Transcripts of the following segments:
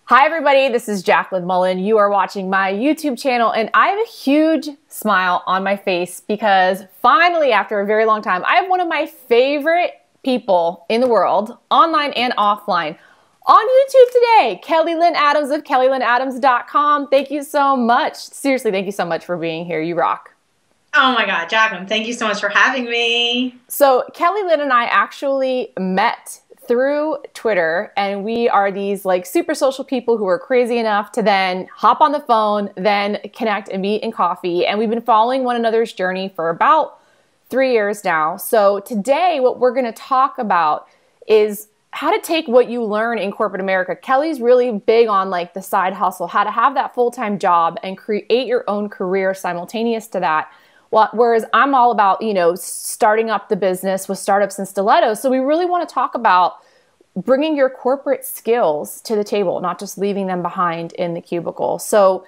Hi everybody, this is Jaclyn Mullen. You are watching my YouTube channel and I have a huge smile on my face because finally, after a very long time, I have one of my favorite people in the world, online and offline, on YouTube today. Lynn Adams of kellylynnadams.com. Thank you so much. Seriously, thank you so much for being here. You rock. Oh my God, Jaclyn, thank you so much for having me. So Lynn and I actually met through Twitter, and we are these like super social people who are crazy enough to then hop on the phone, then connect and meet in coffee. And we've been following one another's journey for about 3 years now. So today what we're going to talk about is how to take what you learn in corporate America. Kelly's really big on like the side hustle, how to have that full-time job and create your own career simultaneous to that. Whereas I'm all about, starting up the business with startups and stilettos. So we really want to talk about bringing your corporate skills to the table, not just leaving them behind in the cubicle. So,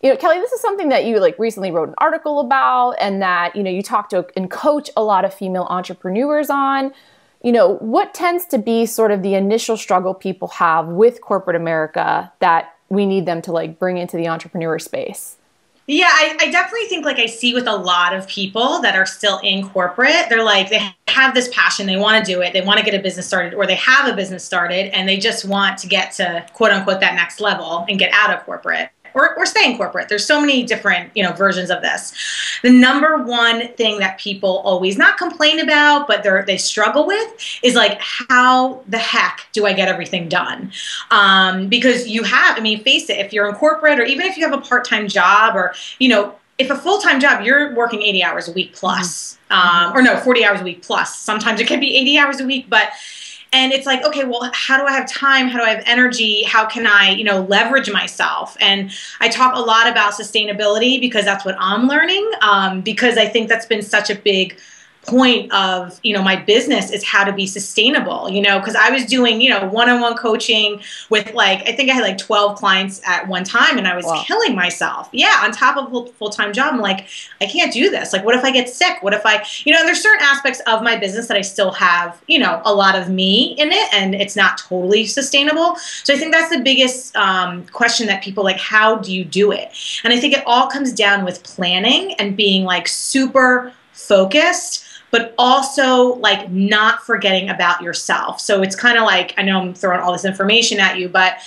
Kelly, this is something that you recently wrote an article about, and that, you talk to and coach a lot of female entrepreneurs on. What tends to be sort of the initial struggle people have with corporate America that we need them to bring into the entrepreneur space? Yeah, I definitely think I see with a lot of people that are still in corporate, they have this passion, they want to do it, they want to get a business started, or they have a business started and they just want to get to quote unquote that next level and get out of corporate. Or stay in corporate. There's so many different, versions of this. The number one thing that people always not complain about, but they struggle with is how the heck do I get everything done? Because face it, if you're in corporate or even if you have a part-time job or, if a full-time job, you're working 80 hours a week plus, or no, 40 hours a week plus. Sometimes it can be 80 hours a week, and it's okay, well, how do I have time? How do I have energy? How can I, leverage myself? And I talk a lot about sustainability because that's what I'm learning, because I think that's been such a big point of, my business is how to be sustainable, because I was doing, one-on-one coaching with I think I had 12 clients at one time and I was killing myself. Yeah. On top of a full-time job. I'm I can't do this. What if I get sick? What if I, and there's certain aspects of my business that I still have, a lot of me in it and it's not totally sustainable. So I think that's the biggest question that people how do you do it? And I think it all comes down with planning and being super focused, but also not forgetting about yourself. So it's kind of I know I'm throwing all this information at you, but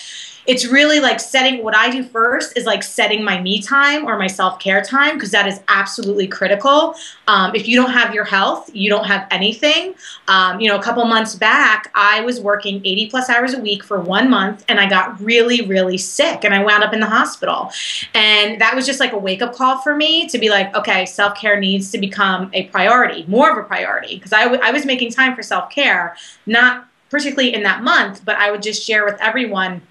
it's really setting, what I do first is setting my me time or my self-care time, because that is absolutely critical. If you don't have your health, you don't have anything. A couple months back, I was working 80 plus hours a week for 1 month and I got really, really sick and I wound up in the hospital. And that was just a wake-up call for me to be okay, self-care needs to become a priority, more of a priority, because I was making time for self-care, not particularly in that month, but I would just share with everyone,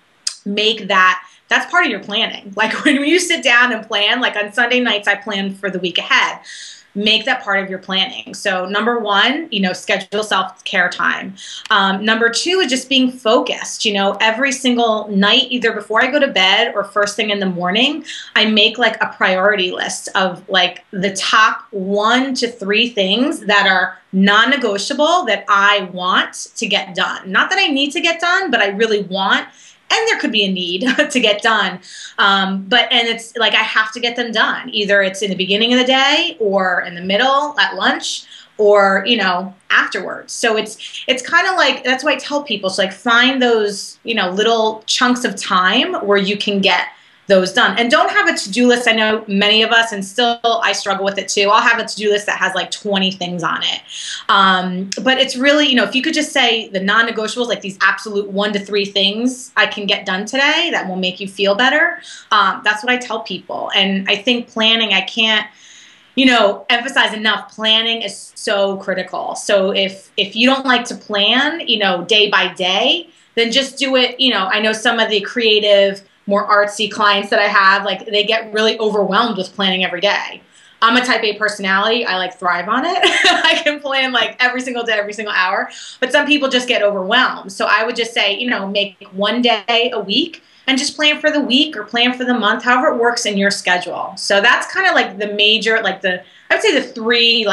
that's part of your planning. When you sit down and plan, on Sunday nights, I plan for the week ahead. Make that part of your planning. So number one, schedule self-care time. Number two is just being focused. Every single night, either before I go to bed or first thing in the morning, I make a priority list of the top 1 to 3 things that are non-negotiable that I want to get done. Not that I need to get done, but I really want. And there could be a need to get done. And it's I have to get them done. Either it's in the beginning of the day or in the middle at lunch or, afterwards. So it's kind of that's why I tell people, so find those, little chunks of time where you can get those done. And don't have a to-do list. I know many of us, and still I struggle with it too. I'll have a to-do list that has 20 things on it. But it's really, if you could just say the non-negotiables, these absolute 1 to 3 things I can get done today that will make you feel better. That's what I tell people. And I think planning, I can't, emphasize enough, planning is so critical. So if you don't like to plan, day by day, then just do it. I know some of the creative, more artsy clients that I have, they get really overwhelmed with planning every day. I'm a type A personality. I thrive on it. I can plan every single day, every single hour, but some people just get overwhelmed. So I would just say, make 1 day a week and just plan for the week or plan for the month, however it works in your schedule. So that's kind of the major, I would say the 3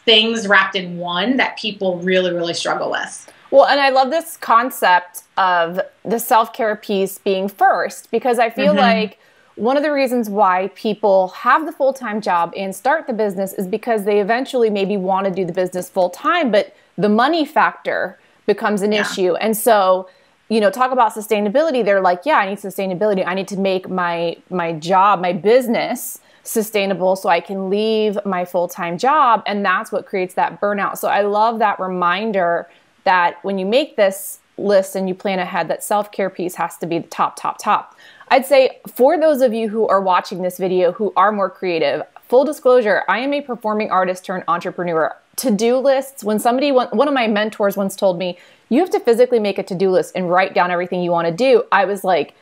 things wrapped in one that people really, really struggle with. Well, and I love this concept of the self-care piece being first, because I feel like one of the reasons why people have the full-time job and start the business is because they eventually maybe want to do the business full-time, but the money factor becomes an issue. And so, you know, talk about sustainability. They're like, yeah, I need sustainability. I need to make my job, my business sustainable so I can leave my full-time job. And that's what creates that burnout. So I love that reminder that when you make this list and you plan ahead, that self-care piece has to be the top. I'd say for those of you who are watching this video who are more creative, full disclosure, I am a performing artist turned entrepreneur. To-do lists, when one of my mentors once told me, you have to physically make a to-do list and write down everything you want to do, I was like,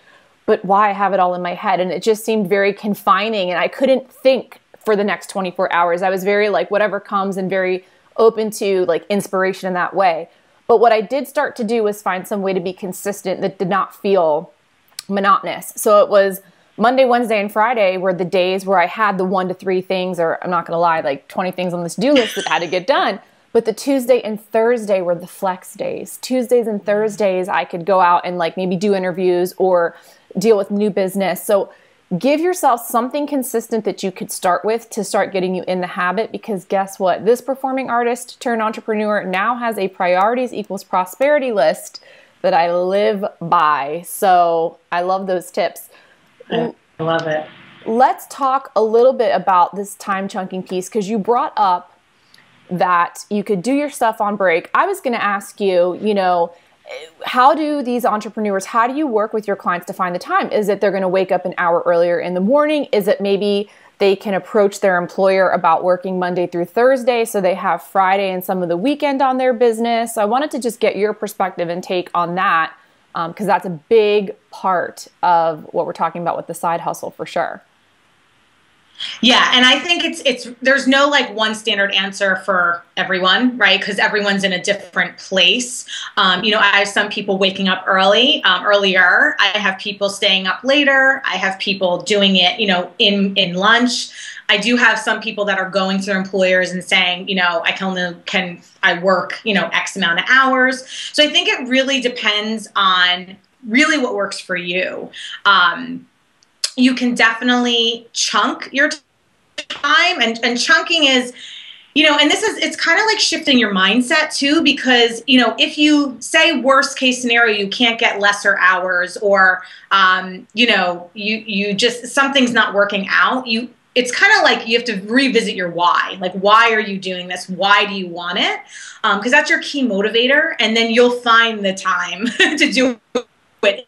but why? I have it all in my head. And it just seemed very confining and I couldn't think for the next 24 hours. I was very like whatever comes and very open to like inspiration in that way. But what I did start to do was find some way to be consistent that did not feel monotonous. So it was Monday, Wednesday, and Friday were the days where I had the 1 to 3 things, or I'm not going to lie, like 20 things on this to-do list that had to get done. But the Tuesday and Thursday were the flex days. Tuesdays and Thursdays, I could go out and like maybe do interviews or deal with new business. So give yourself something consistent that you could start with to start getting you in the habit, because guess what? This performing artist turned entrepreneur now has a priorities equals prosperity list that I live by. So I love those tips. I love it. Let's talk a little bit about this time chunking piece, because you brought up that you could do your stuff on break. I was going to ask you, you know, how do these entrepreneurs, how do you work with your clients to find the time? Is it they're going to wake up an hour earlier in the morning? Is it maybe they can approach their employer about working Monday through Thursday so they have Friday and some of the weekend on their business? So I wanted to just get your perspective and take on that, because that's a big part of what we're talking about with the side hustle for sure. Yeah, and I think there's no like one standard answer for everyone, right? Because everyone's in a different place. You know, I have some people waking up earlier. I have people staying up later. I have people doing it, you know, in lunch. I do have some people that are going to their employers and saying, you know, can I work, you know, X amount of hours. So I think it really depends on really what works for you. You can definitely chunk your time, and chunking is, you know, and it's kind of like shifting your mindset too, because, you know, if you say worst case scenario, you can't get lesser hours, or, you know, you just, something's not working out, it's kind of like you have to revisit your why. Like, why are you doing this? Why do you want it? Because that's your key motivator, and then you'll find the time to do it.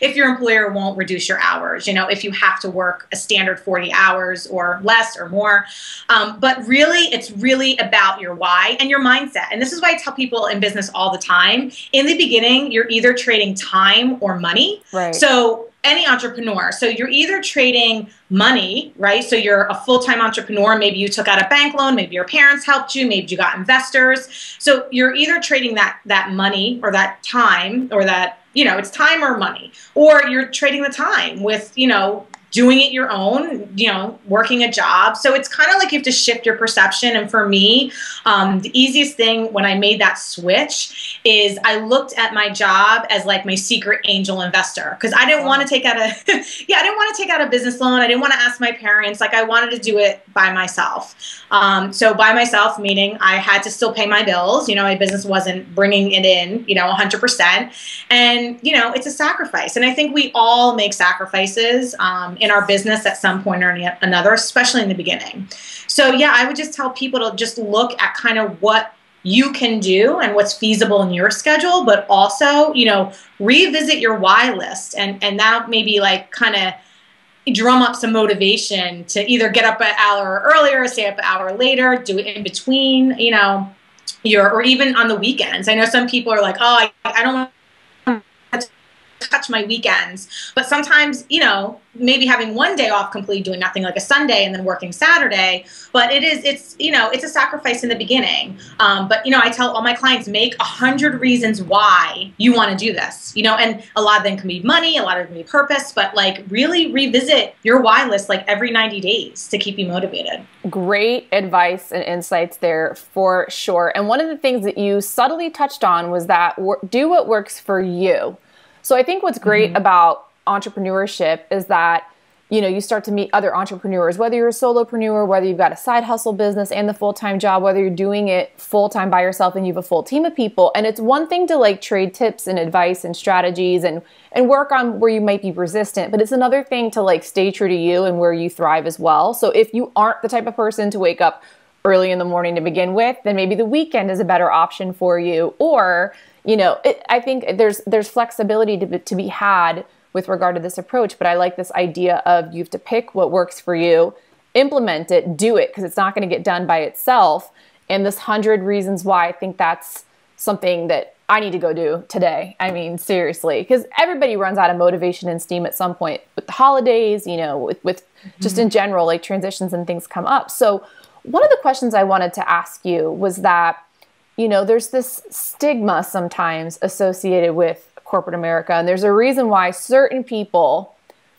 If your employer won't reduce your hours, you know, if you have to work a standard 40 hours or less or more. But really, it's really about your why and your mindset. And this is why I tell people in business all the time, in the beginning, you're either trading time or money. Right. So any entrepreneur, so you're either trading money, right? So you're a full-time entrepreneur. Maybe you took out a bank loan. Maybe your parents helped you. Maybe you got investors. So you're either trading that money or that time, or that, you know, it's time or money, or you're trading the time with, you know, doing it your own, you know, working a job. So it's kind of like you have to shift your perception. And for me, the easiest thing when I made that switch is I looked at my job as like my secret angel investor, because I didn't want to take out I didn't want to take out a business loan. I didn't want to ask my parents. Like, I wanted to do it by myself. So by myself, meaning I had to still pay my bills. You know, my business wasn't bringing it in, you know, 100%. And, you know, it's a sacrifice. And I think we all make sacrifices in our business at some point or another, especially in the beginning. So yeah, I would just tell people to just look at kind of what you can do and what's feasible in your schedule, but also, you know, revisit your why list, and that maybe like kind of drum up some motivation to either get up an hour earlier, stay up an hour later, do it in between, you know, or even on the weekends. I know some people are like, oh, I don't want to cut touch my weekends. But sometimes, you know, maybe having one day off completely doing nothing, like a Sunday, and then working Saturday. But it's, you know, it's a sacrifice in the beginning. But, you know, I tell all my clients, make 100 reasons why you want to do this, you know, and a lot of them can be money, a lot of them can be purpose, but like really revisit your why list like every 90 days to keep you motivated. Great advice and insights there for sure. And one of the things that you subtly touched on was that do what works for you. So I think what's great about entrepreneurship is that, you know, you start to meet other entrepreneurs, whether you're a solopreneur, whether you've got a side hustle business and the full-time job, whether you're doing it full-time by yourself and you have a full team of people. And it's one thing to like trade tips and advice and strategies and work on where you might be resistant, but it's another thing to like stay true to you and where you thrive as well. So if you aren't the type of person to wake up early in the morning to begin with, then maybe the weekend is a better option for you. Or, you know, I think there's flexibility to be had with regard to this approach, but I like this idea of you have to pick what works for you, implement it, do it, because it's not going to get done by itself. And this 100 reasons why, I think that's something that I need to go do today. I mean, seriously, because everybody runs out of motivation and steam at some point with the holidays, you know, with just in general, like transitions and things come up. So one of the questions I wanted to ask you was that, you know, there's this stigma sometimes associated with corporate America. And there's a reason why certain people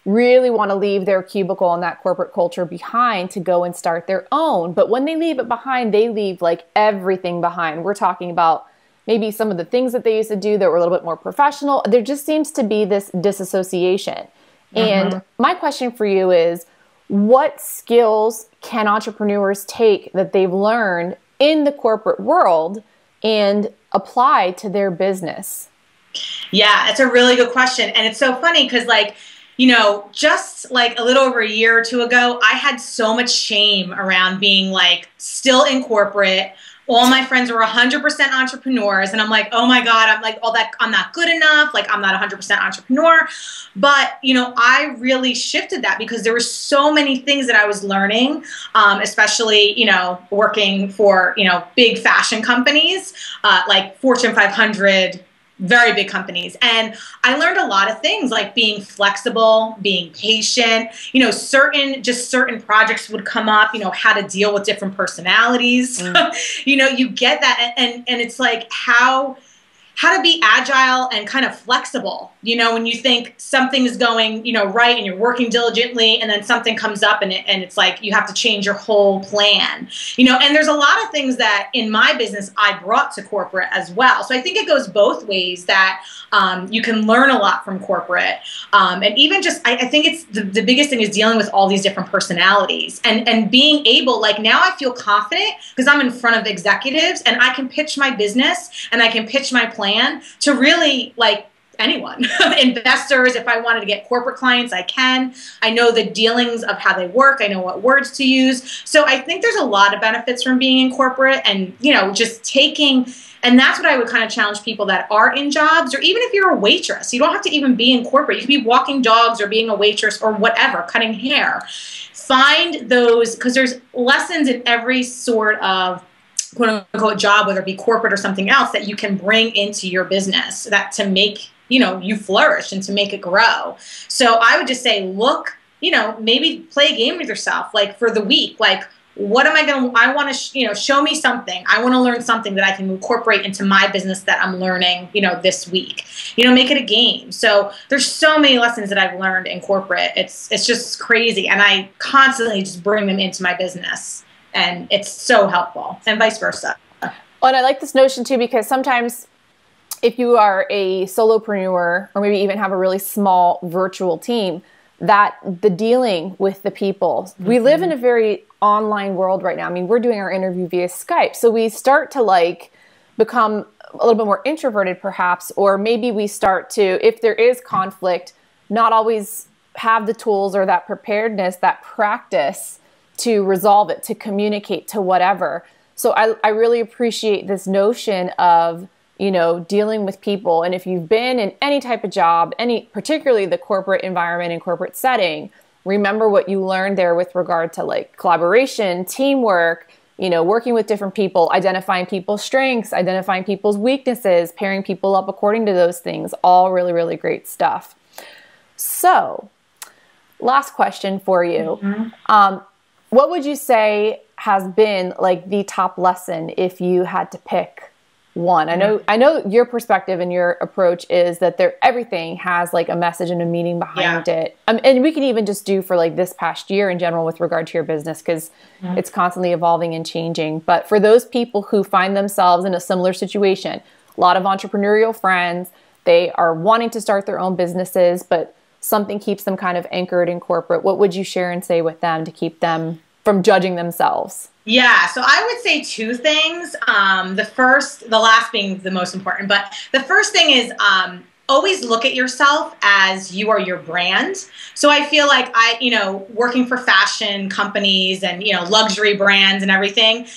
really want to leave their cubicle and that corporate culture behind to go and start their own. But when they leave it behind, they leave like everything behind. We're talking about maybe some of the things that they used to do that were a little bit more professional. There just seems to be this disassociation. And my question for you is, what skills can entrepreneurs take that they've learned in the corporate world and apply to their business? Yeah, it's a really good question. And it's so funny because, like, you know, just like a little over a year or two ago, I had so much shame around being like still in corporate. All my friends were 100% entrepreneurs. And I'm like, oh my God, I'm like, I'm not good enough. Like, I'm not 100% entrepreneur. But, you know, I really shifted that because there were so many things that I was learning, especially, you know, working for, you know, big fashion companies, like Fortune 500, very big companies. And I learned a lot of things like being flexible, being patient, you know, certain projects would come up, you know, how to deal with different personalities. You know, you get that. And it's like how to be agile and kind of flexible, you know, when you think something is going, you know, right and you're working diligently and then something comes up and it's like you have to change your whole plan, you know, and there's a lot of things that in my business I brought to corporate as well. So I think it goes both ways that you can learn a lot from corporate. And even just, I think it's the biggest thing is dealing with all these different personalities and being able, like now I feel confident because I'm in front of executives and I can pitch my business and I can pitch my plan to really like anyone, investors. If I wanted to get corporate clients, I can. I know the dealings of how they work. I know what words to use. So I think there's a lot of benefits from being in corporate and, you know, just taking, and that's what I would kind of challenge people that are in jobs, or even if you're a waitress, you don't have to even be in corporate. You could be walking dogs or being a waitress or whatever, cutting hair. Find those, because there's lessons in every sort of quote unquote job, whether it be corporate or something else, that you can bring into your business that to make, you know, you flourish and to make it grow. So I would just say, look, you know, maybe play a game with yourself, like for the week, like what am I going to, I want to, you know, show me something. I want to learn something that I can incorporate into my business that I'm learning, you know, this week, you know, make it a game. So there's so many lessons that I've learned in corporate. It's just crazy. And I constantly just bring them into my business. And it's so helpful, and vice versa. Well, and I like this notion too, because sometimes if you are a solopreneur or maybe even have a really small virtual team, that the dealing with the people, we live in a very online world right now. I mean, we're doing our interview via Skype. So we start to like become a little bit more introverted perhaps, or maybe we start to, if there is conflict, not always have the tools or that preparedness, that practice to resolve it, to communicate, to whatever. So I really appreciate this notion of, you know, dealing with people. And if you've been in any type of job, particularly the corporate environment and corporate setting, remember what you learned there with regard to like collaboration, teamwork, you know, working with different people, identifying people's strengths, identifying people's weaknesses, pairing people up according to those things, all really, really great stuff. So last question for you. What would you say has been like the top lesson if you had to pick one? I know your perspective and your approach is that everything has like a message and a meaning behind it. And we can even just do for like this past year in general with regard to your business, because it's constantly evolving and changing. But for those people who find themselves in a similar situation, a lot of entrepreneurial friends, they are wanting to start their own businesses, but something keeps them kind of anchored in corporate. What would you share and say with them to keep them from judging themselves? Yeah, so I would say two things. The last being the most important, but the first thing is always look at yourself as you are your brand. So I feel like working for fashion companies and, luxury brands and everything,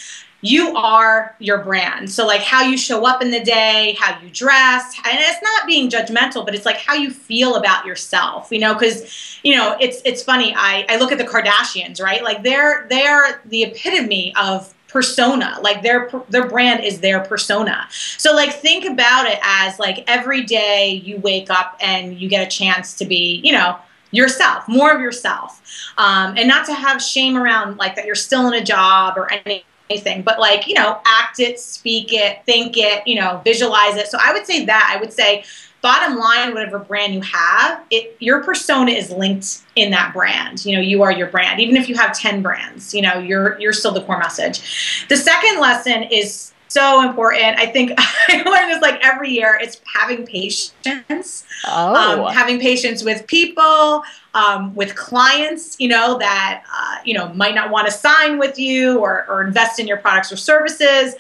you are your brand. So like how you show up in the day, how you dress, and it's not being judgmental, but it's like how you feel about yourself, because, it's funny. I look at the Kardashians, right? Like they are the epitome of persona. Like their brand is their persona. So like think about it as like every day you wake up and you get a chance to be, yourself, more of yourself, and not to have shame around like that you're still in a job or anything, but like, act it, speak it, think it, visualize it. So I would say bottom line, whatever brand you have, your persona is linked in that brand. You are your brand. Even if you have 10 brands, you're still the core message. The second lesson is so important. I think I learn this like every year. It's having patience. Having patience with people, with clients, that, might not want to sign with you or invest in your products or services.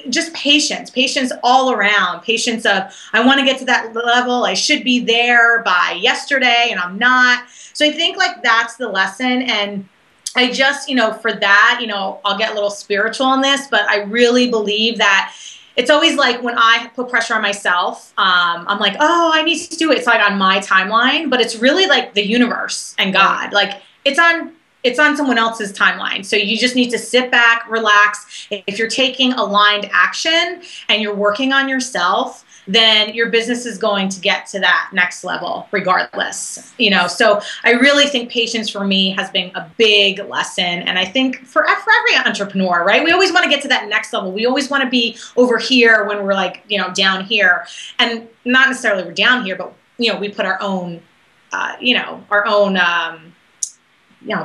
Just patience all around. Patience of, I want to get to that level. I should be there by yesterday and I'm not. So I think like that's the lesson. And I just, for that, I'll get a little spiritual on this, but I really believe that it's always like when I put pressure on myself, I'm like, oh, I need to do it. It's like on my timeline, but it's really like the universe and God. Like it's on someone else's timeline. So you just need to sit back, relax. If you're taking aligned action and you're working on yourself, then your business is going to get to that next level regardless. So I really think patience for me has been a big lesson. And I think for every entrepreneur, right? We always want to get to that next level. We always want to be over here when we're like, down here, and not necessarily we're down here, but we put our own,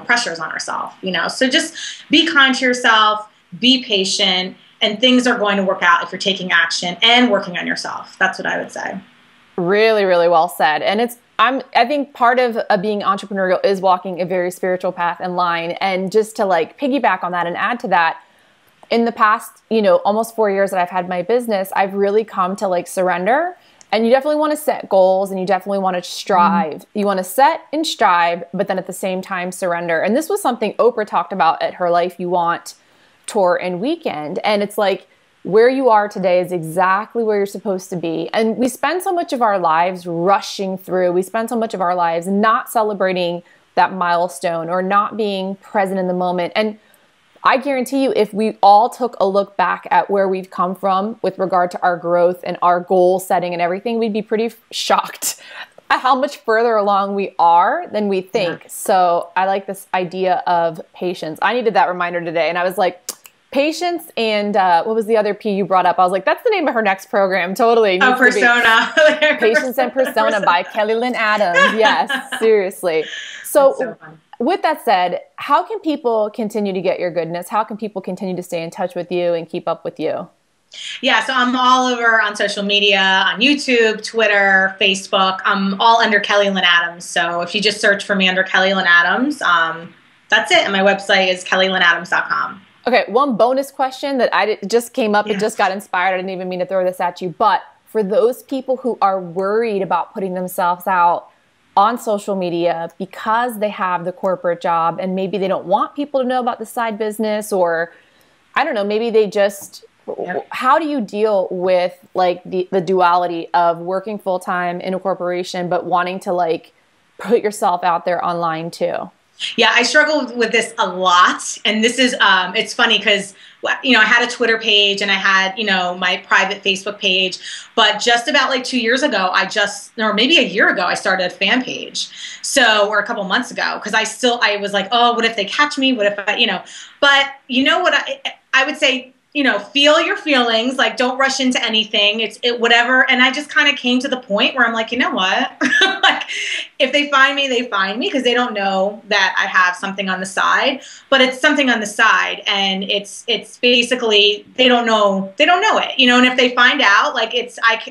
pressures on ourselves, so just be kind to yourself, be patient, and things are going to work out if you're taking action and working on yourself. That's what I would say. Really, really well said. And I think part of being entrepreneurial is walking a very spiritual path and line. And just to like piggyback on that and add to that, in the past, almost 4 years that I've had my business, I've really come to like surrender. And you definitely want to set goals and you definitely want to strive. You want to set and strive, but then at the same time surrender. And this was something Oprah talked about at her Life You Want tour and weekend. And it's like where you are today is exactly where you're supposed to be. And we spend so much of our lives rushing through. We spend so much of our lives not celebrating that milestone or not being present in the moment. And I guarantee you, if we all took a look back at where we've come from with regard to our growth and our goal setting and everything, we'd be pretty shocked at how much further along we are than we think. Yeah. So I like this idea of patience. I needed that reminder today. And I was like, patience and what was the other P you brought up? I was like, that's the name of her next program. Totally. Oh, Persona. Patience and Persona by Kelly Lynn Adams. Yes, seriously. So with that said, how can people continue to get your goodness? How can people continue to stay in touch with you and keep up with you? Yeah, so I'm all over on social media, on YouTube, Twitter, Facebook. I'm all under Kelly Lynn Adams. So if you just search for me under Kelly Lynn Adams, that's it. And my website is kellylynnadams.com. Okay, one bonus question that just came up and just got inspired. I didn't even mean to throw this at you. But for those people who are worried about putting themselves out on social media because they have the corporate job and maybe they don't want people to know about the side business, or I don't know, maybe they just, how do you deal with like the duality of working full-time in a corporation but wanting to like put yourself out there online too? Yeah, I struggled with this a lot. And this is, it's funny because, I had a Twitter page and I had, my private Facebook page. But just about like 2 years ago, or maybe a year ago, I started a fan page. So, or a couple months ago, because I was like, oh, what if they catch me? What if but you know what I would say, feel your feelings, like don't rush into anything. It's whatever. And I just kind of came to the point where I'm like, you know what? Like if they find me, they find me because they don't know that I have something on the side, but it's something on the side and it's basically, they don't know it, and if they find out, like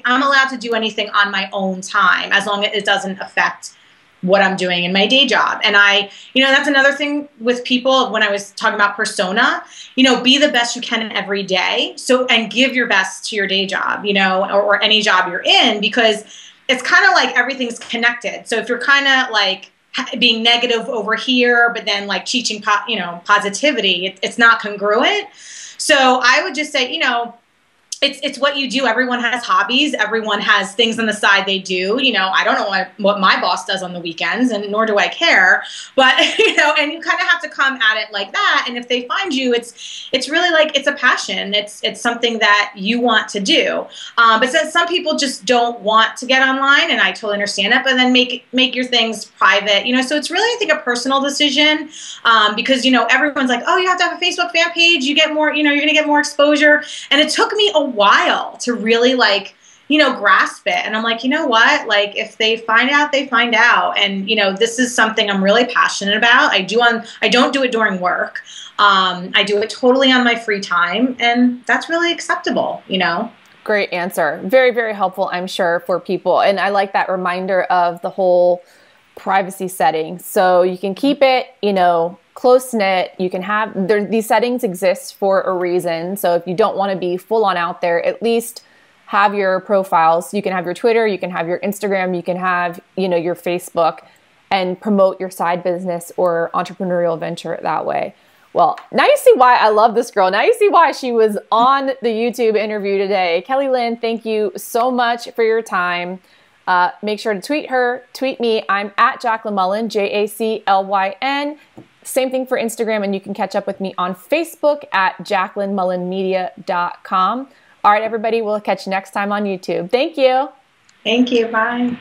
I'm allowed to do anything on my own time as long as it doesn't affect what I'm doing in my day job. And that's another thing with people when I was talking about persona, be the best you can every day. So, and give your best to your day job, or any job you're in, because it's kind of like everything's connected. So if you're kind of like being negative over here, but then like teaching, positivity, it's not congruent. So I would just say, it's what you do. Everyone has hobbies. Everyone has things on the side they do. I don't know what my boss does on the weekends, and nor do I care. But, and you kind of have to come at it like that. And if they find you, it's really like it's a passion. It's something that you want to do. But since some people just don't want to get online, and I totally understand it, but then make your things private, so it's really, I think, a personal decision because, everyone's like, oh, you have to have a Facebook fan page. You get more, you're going to get more exposure. And it took me a while to really grasp it. And I'm like, you know what? Like if they find out, they find out. And, this is something I'm really passionate about. I don't do it during work. I do it totally on my free time. And that's really acceptable, Great answer. Very, very helpful, I'm sure, for people. And I like that reminder of the whole privacy setting. So you can keep it, close knit. You can have these settings exist for a reason. So if you don't want to be full on out there, at least have your profiles. You can have your Twitter, you can have your Instagram, you can have, your Facebook, and promote your side business or entrepreneurial venture that way. Well, now you see why I love this girl. Now you see why she was on the YouTube interview today. Kelly Lynn, thank you so much for your time. Make sure to tweet her, tweet me. I'm at Jaclyn Mullen, Jaclyn. Same thing for Instagram, and you can catch up with me on Facebook at jaclynmullenmedia.com. All right, everybody, we'll catch you next time on YouTube. Thank you. Thank you. Bye.